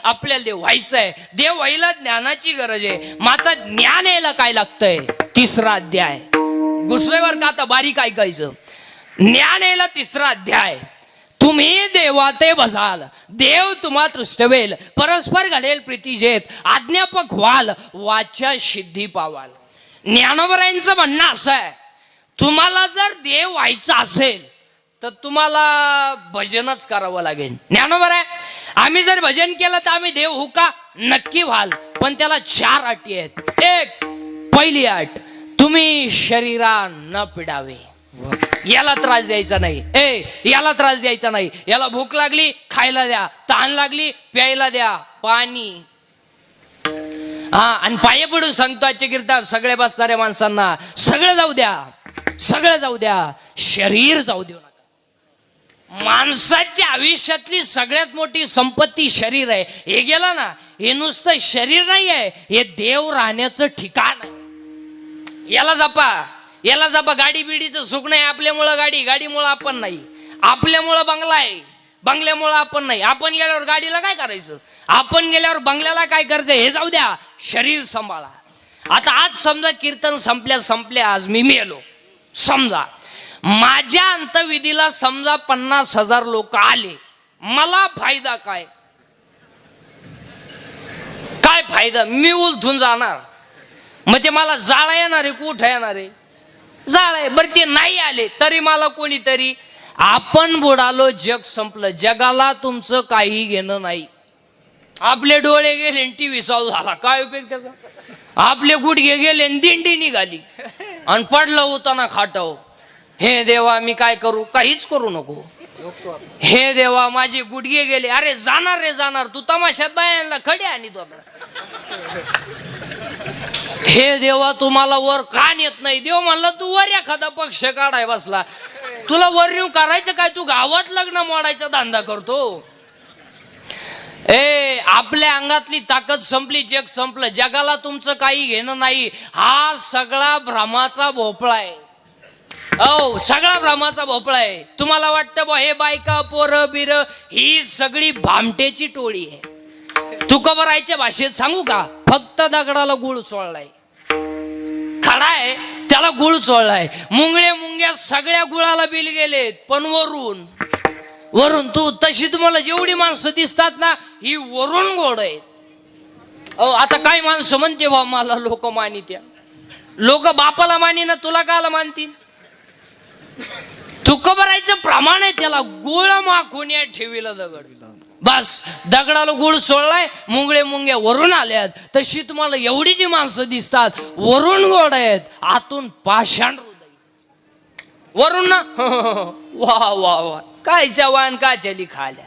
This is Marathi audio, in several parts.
आपल्याला देव व्हायचंय. देव व्हायला ज्ञानाची गरज आहे. माता ज्ञान यायला काय लागतंय? 3रा अध्याय. घुसल्यावर का आता बारीक ऐकायचं. ज्ञान यायला 3रा अध्याय. तुम्ही देवाते बसाल, देव तुम्हा तृष्टवेल, परस्पर घडेल प्रीतीजेत, आज्ञापक व्हाल, वाचा सिद्धी पावाल. ज्ञानोबरायांचं म्हणणं असं आहे, तुम्हाला जर देव व्हायचं असेल तर तुम्हाला भजनच करावं लागेल. ज्ञानोबर आहे, आम्ही जर भजन केलं तर आम्ही देव होऊ का? नक्की व्हाल, पण त्याला 4 अटी आहेत. एक, पहिली अट, तुम्ही शरीरा न पिडावे. याला त्रास द्यायचा नाही. याला त्रास द्यायचा नाही. याला भूक लागली खायला द्या, तहान लागली प्यायला द्या, पाणी. आणि पाये पडून सांगतो आजच्या कीर्तन सगळे बसणाऱ्या माणसांना, सगळं जाऊ द्या, सगळं जाऊ द्या, शरीर जाऊ देऊ नका. माणसाच्या आयुष्यातली सगळ्यात मोठी संपत्ती शरीर आहे. हे गेलं ना, हे नुसतं शरीर नाही आहे, हे देव राहण्याचं ठिकाण आहे. याला जपा, याला जपा. गाडी बिडीचं सुख नाही. आपल्यामुळं गाडी, गाडीमुळं आपण नाही. आपल्यामुळं बंगला आहे, बंगल्यामुळं आपण नाही. आपण गेल्यावर गाडीला काय करायचं? आपण गेल्यावर बंगल्याला काय करायचं? हे जाऊ द्या, शरीर सांभाळा. आता आज समजा कीर्तन संपल्या आज मी मेलो, समजा माझ्या अंतविधीला समजा 50,000 लोक आले, मला फायदा काय? काय फायदा? मी उलथून जाणार. मग ते मला जाळा येणार आहे, कुठं येणार आहे? जाळा आहे. बरं ते नाही आले तरी मला कोणीतरी, आपण बुडालो जग संपलं. जगाला तुमचं काही घेणं नाही. आपले डोळे गेले टीव्ही चालू झाला, काय उपयोग त्याचा? आपले गुडघे गेले दिंडी निघाली आणि पडलं होताना खाटाव. हे देवा मी काय करू? काहीच करू नको. हे देवा माझे गुडघे गेले. अरे जाणार रे जाणार, तू तमाशात बायांना खडे आणि तो. हे देवा तुम्हाला वर का नेत नाही? देव म्हणला तू वर एखादा पक्ष काढाय बसला, तुला वर नेऊ करायचं काय? तू गावात लग्न मोडायचा धंदा करतो. आपल्या अंगातली ताकद संपली, जग संपलं. जगाला तुमचं काही घेणं नाही. हा सगळा भ्रमाचा भोपळा आहे. सगळा भ्रमाचा भोपळा आहे. तुम्हाला वाटतं बा हे बायका पोरं बिर ही सगळी भामटेची टोळी आहे. तुकोबरायच्या भाषेत सांगू का? फक्त दगडाला गुळ चोळलाय. खडा आहे त्याला गुळ चोळलाय. मुंगळे मुंग्या सगळ्या गुळाला बिल गेलेत, पण वरून वरून तू तशी तुम्हाला जेवढी माणसं दिसतात ना, ही वरून गोड आहेत. आता काही माणसं म्हणते बा मला लोक मानित्या. लोक बापाला मानी ना, तुला काला मानतील? तुकोबरायचं प्रमाण आहे त्याला. गुळ माखून या ठेवीला दगड. बस दगडाला गुळ सोडलाय, मुंगळे मुंग्या वरून आल्यात. तशी तुम्हाला एवढी जी माणसं दिसतात वरून गोड आहेत, आतून पाषाण हृदय. वरून ना वा वा वा, कायच्या वान काच्या लिखाल्या.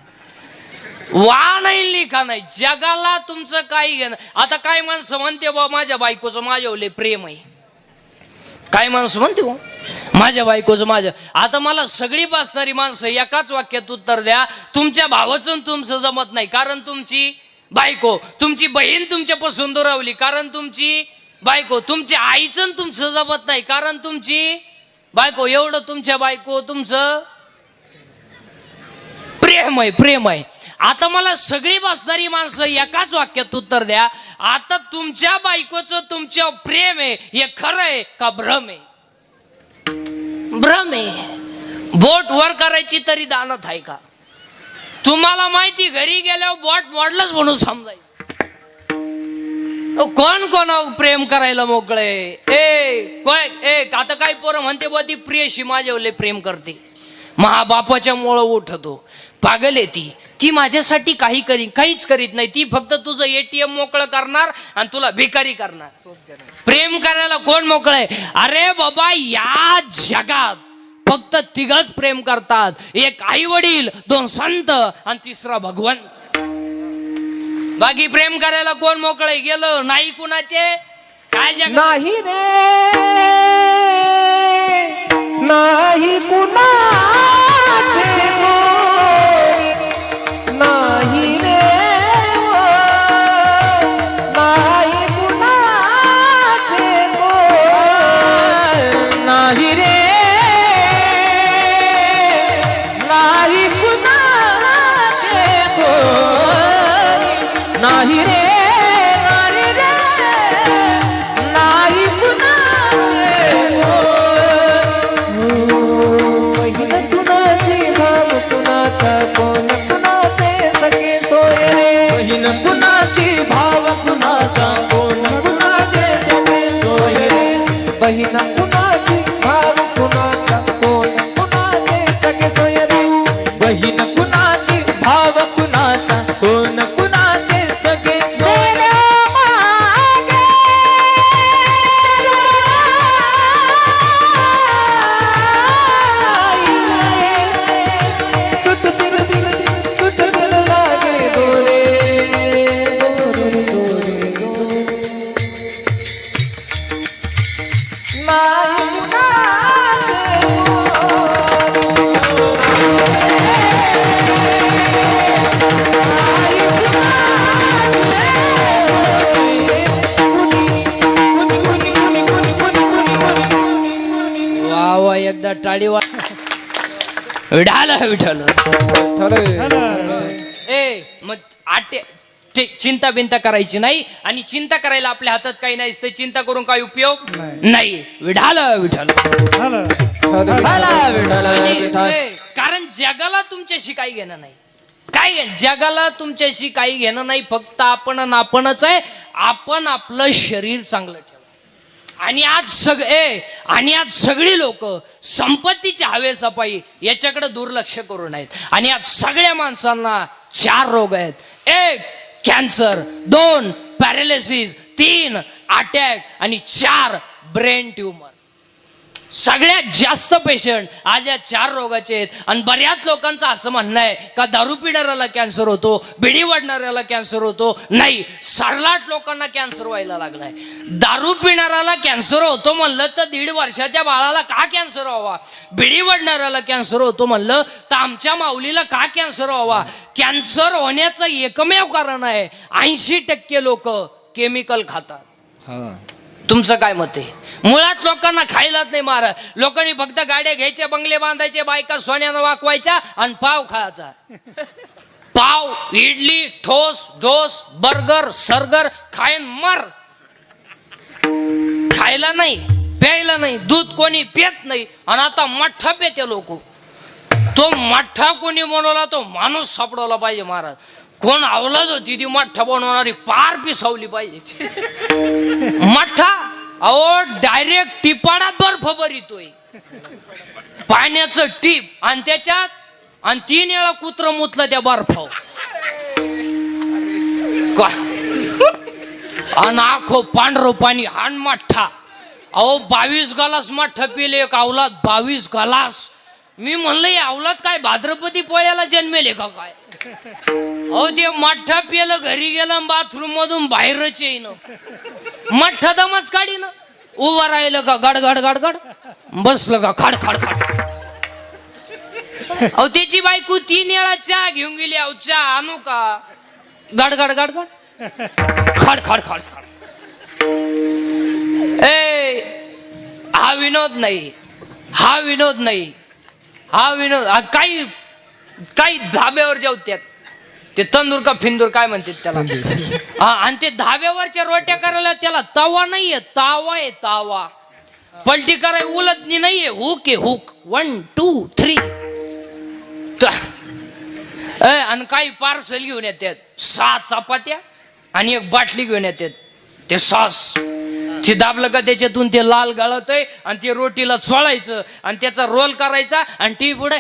वा नाही लिखा नाही. जगाला तुमचं काही घेणं. आता काय माणसं म्हणते बा माझ्या बायकोचं माझ्यावर प्रेम आहे. काय माणसं म्हणते बा माझ्या बायकोचं माझ्या. आता मला सगळी बसणारी माणसं एकाच वाक्यात उत्तर द्या, तुमच्या भावाचं तुमचं जमत नाही कारण तुमची बायको. तुमची बहीण तुमच्यापासून दुरावली कारण तुमची बायको. तुमच्या आईचं तुमचं जमत नाही कारण तुमची बायको. एवढं तुमच्या बायको तुमचं प्रेम आहे, प्रेम आहे. आता मला सगळी बसणारी माणसं एकाच वाक्यात उत्तर द्या, आता तुमच्या बायकोचं तुमच्या प्रेम आहे हे खरं आहे का भ्रम आहे? भ्रम आहे. बोट वर करायची तरी दानत आहे का? तुम्हाला माहिती घरी गेल्यावर बोट मोडलंच म्हणून समजायचं. कोण कोण प्रेम करायला मोकळे? आता काही पोरं म्हणते बा ती प्रियशी माझ्यावले प्रेम करते, महाबापाच्या मुळे उठतो. पागल आहे ती माझ्यासाठी काही काहीच करीत नाही. ती फक्त तुझं ATM मोकळं करणार आणि तुला भिकारी करणार. प्रेम करायला कोण मोकळ आहे? अरे बाबा या जगात फक्त 3घच प्रेम करतात. एक आई वडील, 2 संत आणि 3रा भगवंत. बाकी प्रेम करायला कोण मोकळ आहे? गेलं नाही कुणाचे काय जग नाही रे, नाही कुणाचे नाही रे, नाही कुणाचे नाही रे, नाही कुणाचे नाही रे नाही रे नाही कुणाचे बहीण कुणाची भाव कुणाचा कोण कुणाचे सखे सोय रे बहीण कुणाची भाव कुणाचा कोण कुणाचे सखे सोय रे बहीण कुणाची भाव कुणाचा कोण कुणाचे सखे सोय रे बहीण कुणाची भाव कुणाचा कोण कुणाचे सखे सोय रे वा वा एकदा टाळी वा विठाल विठाल ए मग चिंता बिंता करायची नाही आणि चिंता करायला आपल्या हातात काही नाही असतं चिंता करून काही उपयोग नाही विठाल विठाल कारण जगाला तुमच्याशी काही घेणं नाही काय जगाला तुमच्याशी काही घेणं नाही फक्त आपणच आहे आपण आपलं शरीर चांगलं ठेवा आणि आज सगळी लोक संपत्तीच्या हवेसपाई याच्याकडे दुर्लक्ष करून आहेत आणि आज सगळ्या माणसांना 4 रोग आहेत 1 कॅन्सर 2 पॅरालिसिस 3 अटॅक आणि 4 ब्रेन ट्यूमर सगळ्यात जास्त पेशंट आज या 4 रोगाचे आहेत आणि बऱ्याच लोकांचं असं म्हणणं आहे का दारू पिणाऱ्याला कॅन्सर होतो बिडी वाढणाऱ्याला कॅन्सर होतो नाही सरलाट लोकांना कॅन्सर व्हायला लागलाय दारू पिणाऱ्याला कॅन्सर होतो म्हणलं तर 1.5 वर्षाच्या बाळाला का कॅन्सर व्हावा बिडी वाढणाऱ्याला कॅन्सर होतो म्हणलं तर आमच्या माऊलीला का कॅन्सर व्हावा कॅन्सर होण्याचं एकमेव कारण आहे 80% लोक केमिकल खातात तुमचं काय मत आहे मुळात लोकांना खायलाच नाही मारा लोकांनी फक्त गाड्या घ्यायच्या बंगले बांधायचे बायका सोन्यानं वाकवायच्या आणि पाव खायचा पाव इडली ठोस डोस बर्गर सर्गर खायन मर खायला नाही प्यायला नाही दूध कोणी पित नाही आणि आता मठ्ठा पेते लोक तो मठ्ठा कोणी बनवला तो माणूस सापडवला पाहिजे महाराज कोण अवलाद होती ती मठ्ठा बनवणारी पार पिसावली पाहिजे मठ्ठा अहो डायरेक्ट टिपाडात बर्फ भरितोय पाण्याचं टीप आणि त्याच्यात आणि 3 वेळा कुत्र मुतलं त्या बर्फाव आणि आखो पांढरं पाणी हाण मठ्ठा अहो 22 गलास मठ्ठा पिले एक अवलाद 22 गलास मी म्हणलं हे अवलाद काय भाद्रपदी पोळ्याला जन्मेले का काय अहो ते मठ्ठा पिलं घरी गेलं बाथरूम मधून बाहेरच येईन मठ्ठा दमच काढी ना उभं राहिलं का गडगड गडगड बसलं का खाड खाड खाड अहो त्याची बायको 3 वेळा चहा घेऊन गेली अहो चहा आणू का गडगड गडगड खाड खाड खाड खाड हा विनोद नाही हा विनोद काही धाब्यावर जेवत्यात ते तंदूर का फिंदूर काय म्हणतात त्याला हा आणि ते धाब्यावरच्या रोट्या करायला त्याला तवा नाहीये तावा आहे तावा पलटी कराय उलटणी नाहीये हुक आहे हुक 1 2 3 आणि काही पार्सल घेऊन येतात 6 चपात्या आणि 1 बाटली घेऊन येतात ते सॉस ते दाबलं का त्याच्यातून ते लाल गळत आहे आणि ते रोटीला चोळायचं आणि त्याचा रोल करायचा आणि टी पुढे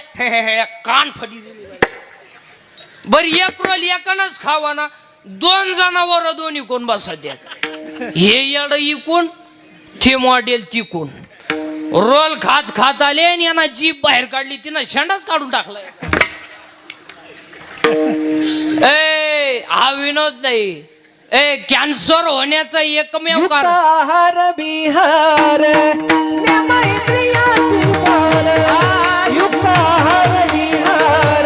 कान फटी बरं 1 रोल एकानच खावा ना 2 जणांवर दोन्ही कोण बसत हे येड इकून ते मॉडेल तिकून रोल खात खात आले आणि यांना जीभ बाहेर काढली तिनं शेंडाच काढून टाकलाय हा विनोद नाही कॅन्सर होण्याचा एकमेव कारण आहार बिहार मैत्रिया संसार युक्त आहार बिहार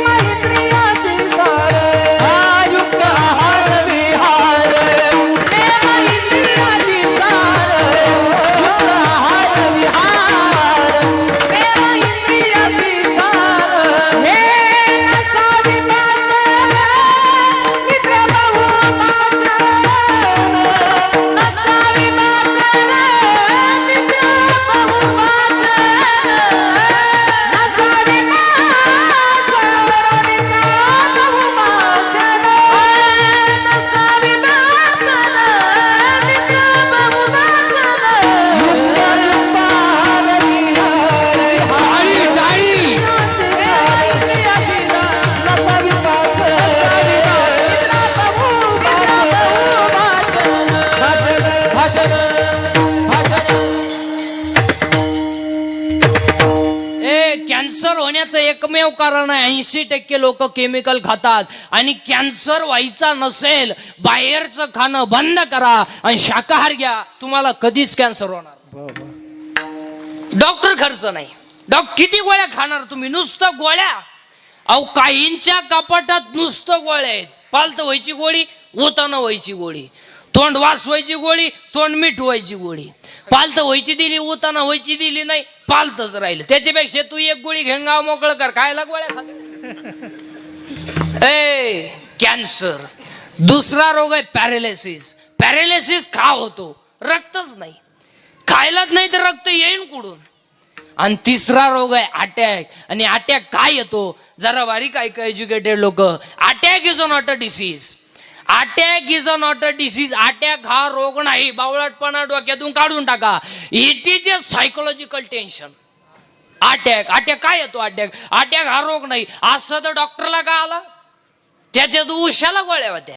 मैत्रिया संसार युक्त आहार बिहार मैत्रिया संसार युक्त आहार बिहार मैत्रिया संसार हे असा विकास मित्र एकमेव कारण आहे 80% लोक केमिकल खातात. आणि कॅन्सर व्हायचा नसेल बाहेरचं खाणं बंद करा आणि शाकाहार घ्या, तुम्हाला कधीच कॅन्सर होणार. डॉक्टर खर्च नाही. किती गोळ्या खाणार तुम्ही? नुसतं गोळ्या. अहो काहींच्या कपाटात नुसतं गोळ्या आहेत. पालत व्हायची गोळी, उतानं व्हायची गोळी, तोंड वास व्हायची गोळी, तोंड मीठ व्हायची गोळी. पालत व्हायची दिली, उतानं व्हायची दिली नाही, पालतच राहिलं. त्याच्यापेक्षा तू एक गोळी घेऊन गाव मोकळं कर. खायला गोळ्या खा. कॅन्सर. दुसरा रोग आहे पॅरालिसिस. पॅरालिसिस का होतो? रक्तच नाही. खायलाच नाही तर रक्त येईन कुठून? आणि तिसरा रोग आहे अटॅक. आणि अटॅक काय येतो? जरा बारीक ऐका एज्युकेटेड लोक. Attack is not a disease. Attack is not a disease. Attack हा रोग नाही. बावळटपणा डोक्यातून काढून टाका. It is a psychological tension. Attack काय येतो? अटॅक हा रोग नाही. असं तर डॉक्टरला का आला? त्याच्यात उशाला गोळ्या होत्या.